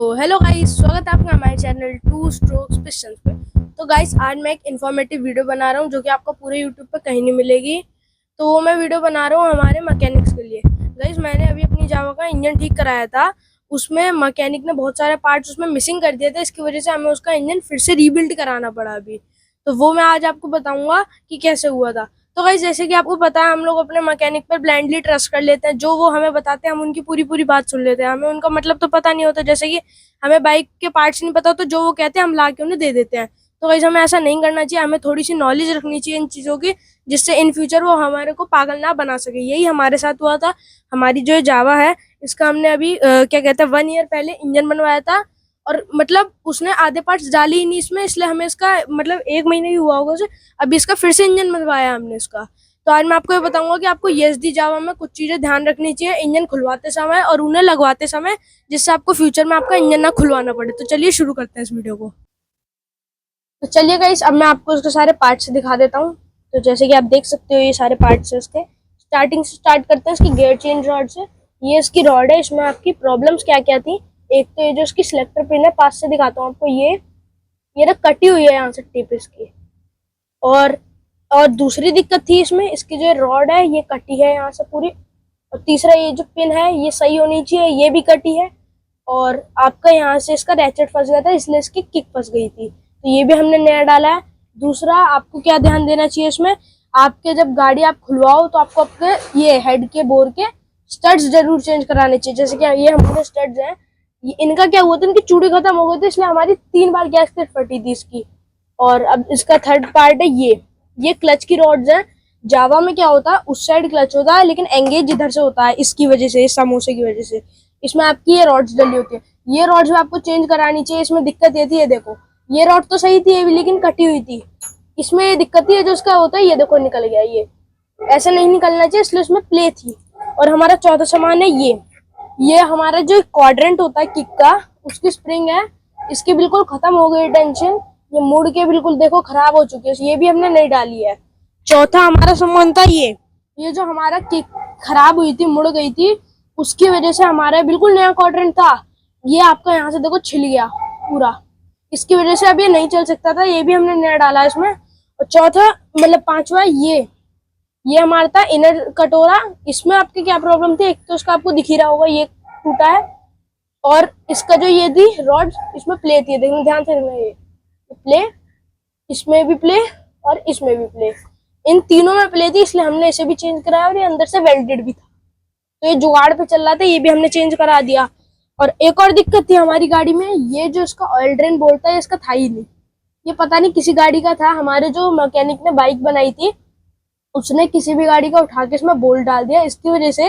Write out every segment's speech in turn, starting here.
तो hello guys, स्वागत है आपका हमारे चैनल टू स्ट्रोक्स पिस्टन्स पे। तो गाइस, आज मैं एक इन्फॉर्मेटिव वीडियो बना रहा हूँ जो कि आपको पूरे यूट्यूब पे कहीं नहीं मिलेगी। तो वो मैं वीडियो बना रहा हूँ हमारे मैकेनिक्स के लिए। गाइस, मैंने अभी अपनी जावा का इंजन ठीक कराया था। उसमें मैकेनिक ने बहुत सारे पार्ट्स उसमें मिसिंग कर दिए थे। इसकी वजह से हमें उसका इंजन फिर से रीबिल्ड कराना पड़ा अभी। तो वो मैं आज आपको बताऊंगा कि कैसे हुआ था। तो गाइस, जैसे कि आपको पता है, हम लोग अपने मैकेनिक पर ब्लाइंडली ट्रस्ट कर लेते हैं। जो वो हमें बताते हैं हम उनकी पूरी पूरी बात सुन लेते हैं। हमें उनका मतलब तो पता नहीं होता। जैसे कि हमें बाइक के पार्ट्स नहीं पता तो जो वो कहते हैं हम ला के उन्हें दे देते हैं। तो गाइस, हमें ऐसा नहीं करना चाहिए। हमें थोड़ी सी नॉलेज रखनी चाहिए इन चीज़ों की, जिससे इन फ्यूचर वो हमारे को पागल ना बना सके। यही हमारे साथ हुआ था। हमारी जो जावा है, इसका हमने अभी क्या कहते हैं 1 ईयर पहले इंजन बनवाया था। और मतलब उसने आधे पार्ट्स डाले ही नहीं इसमें, इसलिए हमें इसका मतलब 1 महीने ही हुआ होगा उसे। अभी इसका फिर से इंजन बनवाया हमने इसका। तो आज मैं आपको ये बताऊंगा कि आपको ईएसडी जावा में कुछ चीजें ध्यान रखनी चाहिए इंजन खुलवाते समय और उन्हें लगवाते समय, जिससे आपको फ्यूचर में आपका इंजन ना खुलवाना पड़े। तो चलिए शुरू करते हैं इस वीडियो को। तो चलिए गाइस, अब मैं आपको इसके सारे पार्ट्स दिखा देता हूँ। तो जैसे कि आप देख सकते हो, ये सारे पार्ट्स है इसके। स्टार्टिंग से स्टार्ट करते हैं इसकी गियर चेंज रॉड से। ये इसकी रॉड है। इसमें आपकी प्रॉब्लम्स क्या क्या थी। एक तो ये जो इसकी सिलेक्टर पिन है, पास से दिखाता हूँ आपको। ये ना कटी हुई है यहाँ से टिप इसकी। और और दूसरी दिक्कत थी इसमें, इसकी जो रॉड है ये कटी है यहाँ से पूरी। और तीसरा, ये जो पिन है ये सही होनी चाहिए, ये भी कटी है। और आपका यहाँ से इसका रैचेट फंस गया था, इसलिए इसकी किक फंस गई थी। तो ये भी हमने नया डाला है। दूसरा, आपको क्या ध्यान देना चाहिए इसमें, आपके जब गाड़ी आप खुलवाओ तो आपको आपके ये हेड के बोर के स्टड्स जरूर चेंज कराने चाहिए। जैसे कि ये हमारे स्टड्स हैं, इनका क्या हुआ था, इनकी चूड़ी खत्म हो गई थी, इसलिए हमारी 3 बार गैसकेट फटी थी इसकी। और अब इसका थर्ड पार्ट है ये क्लच की रॉड्स हैं। जावा में क्या होता है, उस साइड क्लच होता है लेकिन एंगेज इधर से होता है, इसकी वजह से, इस समोसे की वजह से। इसमें आपकी ये रॉड्स डली होती है। ये रॉड्स भी आपको चेंज करानी चाहिए। इसमें दिक्कत ये थी, ये देखो, ये रॉड तो सही थी ये भी, लेकिन कटी हुई थी। इसमें ये दिक्कत थी, जो उसका होता है ये देखो निकल गया। ये ऐसा नहीं निकलना चाहिए, इसलिए उसमें प्ले थी। और हमारा चौथा सामान है ये हमारा जो क्वाड्रेंट होता है किक का, उसकी स्प्रिंग है। इसकी बिल्कुल खत्म हो गई टेंशन। ये मुड़ के बिल्कुल देखो खराब हो चुकी है, ये भी हमने नहीं डाली है। चौथा हमारा सामान था ये जो हमारा किक खराब हुई थी, मुड़ गई थी, उसकी वजह से हमारा बिल्कुल नया क्वाड्रेंट था, ये आपका यहाँ से देखो छिल गया पूरा। इसकी वजह से अब ये नहीं चल सकता था, ये भी हमने नया डाला इसमें। और चौथा मतलब पांचवा, ये हमारा था इनर कटोरा। इसमें आपकी क्या प्रॉब्लम थी, एक तो उसका आपको दिख ही रहा होगा, ये टूटा है। और इसका जो ये थी रॉड, इसमें प्ले थी, देखना ध्यान से देखना, ये प्ले, इसमें भी प्ले और इसमें भी प्ले, इन तीनों में प्ले थी, इसलिए हमने इसे भी चेंज कराया। और ये अंदर से वेल्डेड भी था, तो ये जुगाड़ पे चल रहा था, ये भी हमने चेंज करा दिया। और एक और दिक्कत थी हमारी गाड़ी में, ये जो इसका ऑयल ड्रेन बोल्ट था, इसका था ही नहीं। ये पता नहीं किसी गाड़ी का था। हमारे जो मैकेनिक ने बाइक बनाई थी, उसने किसी भी गाड़ी का उठा के इसमें बोल्ट डाल दिया। इसकी वजह से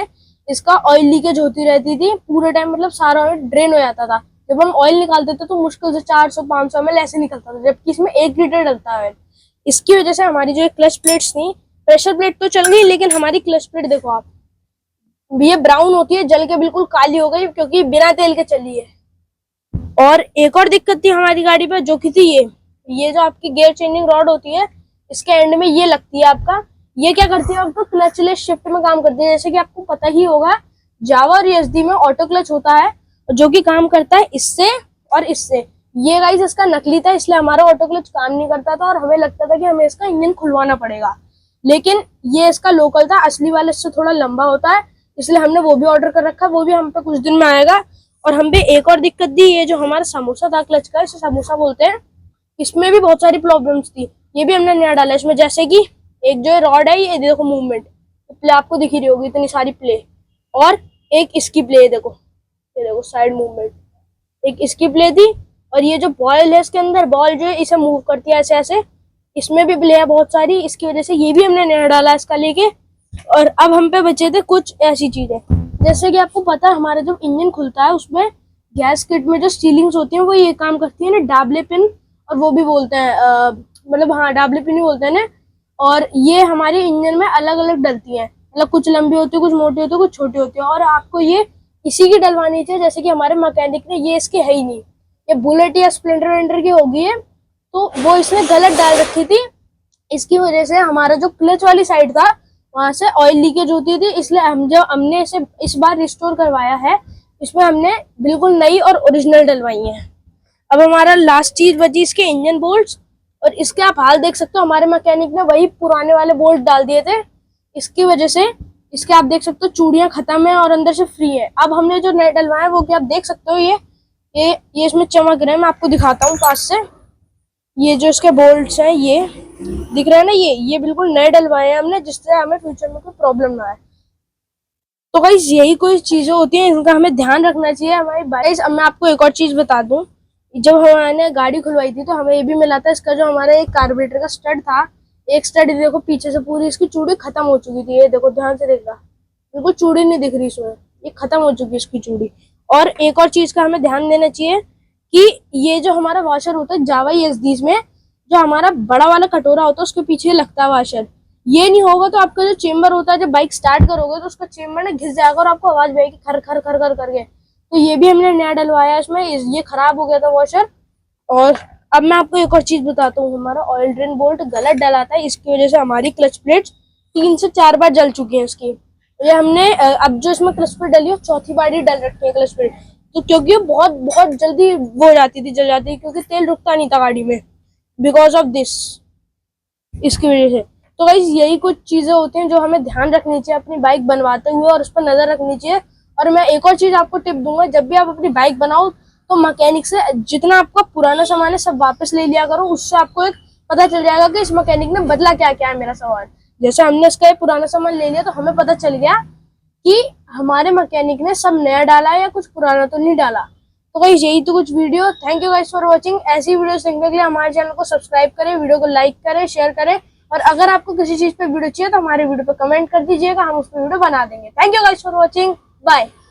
इसका ऑयल लीकेज होती रहती थी पूरे टाइम, मतलब सारा ऑयल ड्रेन हो जाता था। जब हम ऑयल निकालते थे तो मुश्किल से 400-500 ml ऐसे निकलता था, जबकि इसमें 1 लीटर डलता है। इसकी वजह से हमारी जो क्लच प्लेट्स थी, प्रेशर प्लेट तो चल गई, लेकिन हमारी क्लच प्लेट देखो आप, ये ब्राउन होती है, जल के बिल्कुल काली हो गई, क्योंकि बिना तेल के चली है। और एक और दिक्कत थी हमारी गाड़ी पर, जो कि थी ये जो आपकी गियर चेंजिंग रॉड होती है, इसके एंड में ये लगती है आपका। ये क्या करती है, आपका क्लचलेस शिफ्ट में काम करती है। जैसे कि आपको पता ही होगा, जावा और ईएसडी में ऑटो क्लच होता है, जो कि काम करता है इससे और इससे। ये गाइस इसका नकली था, इसलिए हमारा ऑटो क्लच काम नहीं करता था और हमें लगता था कि हमें इसका इंजन खुलवाना पड़ेगा। लेकिन ये इसका लोकल था, असली वाले इससे थोड़ा लंबा होता है, इसलिए हमने वो भी ऑर्डर कर रखा, वो भी हम पे कुछ दिन में आएगा। और हम पे एक और दिक्कत थी, ये जो हमारा समोसा था क्लच का, इसे समोसा बोलते हैं, इसमें भी बहुत सारी प्रॉब्लम्स थी। ये भी हमने नया डाला इसमें। जैसे कि एक जो रॉड है, ये देखो मूवमेंट, प्ले आपको दिख ही रही होगी, इतनी सारी प्ले। और एक इसकी प्ले देखो, ये देखो साइड मूवमेंट, एक इसकी प्ले थी। और ये जो बॉल है इसके अंदर, बॉल जो है इसे मूव करती है ऐसे ऐसे, इसमें भी प्ले है बहुत सारी। इसकी वजह से ये भी हमने नया डाला इसका लेके। और अब हम पे बचे थे कुछ ऐसी चीजें, जैसे कि आपको पता है हमारा जब इंजन खुलता है उसमें गैस किट में जो सीलिंग्स होती हैं वो ये काम करती है ना, डाबले पिन, और वो भी बोलते हैं मतलब हाँ डाबले पिन ही बोलते हैं ना। और ये हमारे इंजन में अलग अलग डलती हैं, मतलब कुछ लंबी होती है, कुछ मोटी होती है, कुछ छोटी होती है। और आपको ये इसी की डलवानी चाहिए। जैसे कि हमारे मैकेनिक ने ये इसकी है ही नहीं, ये बुलेट या स्प्लेंडर वेंडर की होगी है, तो वो इसने गलत डाल रखी थी। इसकी वजह से हमारा जो क्लच वाली साइड था, वहां से ऑयल लीकेज होती थी। इसलिए हमने इसे इस बार रिस्टोर करवाया है, इसमें हमने बिल्कुल नई और ओरिजिनल डलवाई है। अब हमारा लास्ट चीज बची इसके इंजन बोल्ट्स, और इसके आप हाल देख सकते हो, हमारे मैकेनिक ने वही पुराने वाले बोल्ट डाल दिए थे। इसकी वजह से इसके आप देख सकते हो चूड़ियां खत्म है और अंदर से फ्री है। अब हमने जो नए डलवाए वो क्या आप देख सकते हो, ये इसमें चमक रहे हैं। मैं आपको दिखाता हूँ पास से। ये जो इसके बोल्ट्स हैं ये दिख रहे हैं ना, ये बिल्कुल नए डलवाए हैं हमने, जिससे हमें फ्यूचर में कोई प्रॉब्लम ना आए। तो गाइस यही कोई चीजें होती हैं, इनका हमें ध्यान रखना चाहिए हमारी बाइक। अब मैं आपको एक और चीज बता दूं, जब हमने गाड़ी खुलवाई थी तो हमें ये भी मिला था, इसका जो हमारा एक कार्बोरेटर का स्टड था, एक स्टड देखो पीछे से पूरी इसकी चूड़ी खत्म हो चुकी थी। ये देखो ध्यान से देखना, बिल्कुल चूड़ी नहीं दिख रही इसमें, ये खत्म हो चुकी है इसकी चूड़ी। और एक और चीज का हमें ध्यान देना चाहिए कि ये जो हमारा वॉशर होता है जावा ESDs में, जो हमारा बड़ा वाला कटोरा होता है उसके पीछे लगता है वॉशर, ये नहीं होगा तो आपका जो चेम्बर होता है, जब बाइक स्टार्ट करोगे तो उसका चेम्बर ना घिस जाएगा और आपको आवाज आएगी खर खर खर खर करके। तो ये भी हमने नया डलवाया इसमें, ये खराब हो गया था वॉशर। और अब मैं आपको एक और चीज बताता हूँ, हमारा ऑयल ड्रेन बोल्ट गलत डला था, इसकी वजह से हमारी क्लच प्लेट्स 3 से 4 बार जल चुकी है इसकी। ये हमने अब जो इसमें क्लच प्लेट डली है चौथी बार ही डल रखी है क्लच प्लेट, तो क्योंकि बहुत बहुत जल्दी वो हो जाती थी, जल जाती थी, क्योंकि तेल रुकता नहीं था गाड़ी में बिकॉज ऑफ दिस, इसकी वजह से। तो गाइस यही कुछ चीजें होती हैं जो हमें ध्यान रखनी चाहिए अपनी बाइक बनवाते हुए, और उस पर नजर रखनी चाहिए। और मैं एक और चीज आपको टिप दूंगा, जब भी आप अपनी बाइक बनाओ तो मैकेनिक से जितना आपका पुराना सामान है सब वापस ले लिया करो, उससे आपको एक पता चल जाएगा कि इस मैकेनिक ने बदला क्या क्या है मेरा सामान। जैसे हमने इसका एक पुराना सामान ले लिया तो हमें पता चल गया कि हमारे मैकेनिक ने सब नया डाला है या कुछ पुराना तो नहीं डाला। तो गाइस यही तो कुछ video. Thank you guys for watching. ऐसी वीडियो देखने के लिए हमारे चैनल को सब्सक्राइब करें, वीडियो को लाइक करें, शेयर करें, और अगर आपको किसी चीज पे वीडियो चाहिए तो हमारे वीडियो पे कमेंट कर दीजिएगा, हम उस पर वीडियो बना देंगे। Thank you guys for watching, bye.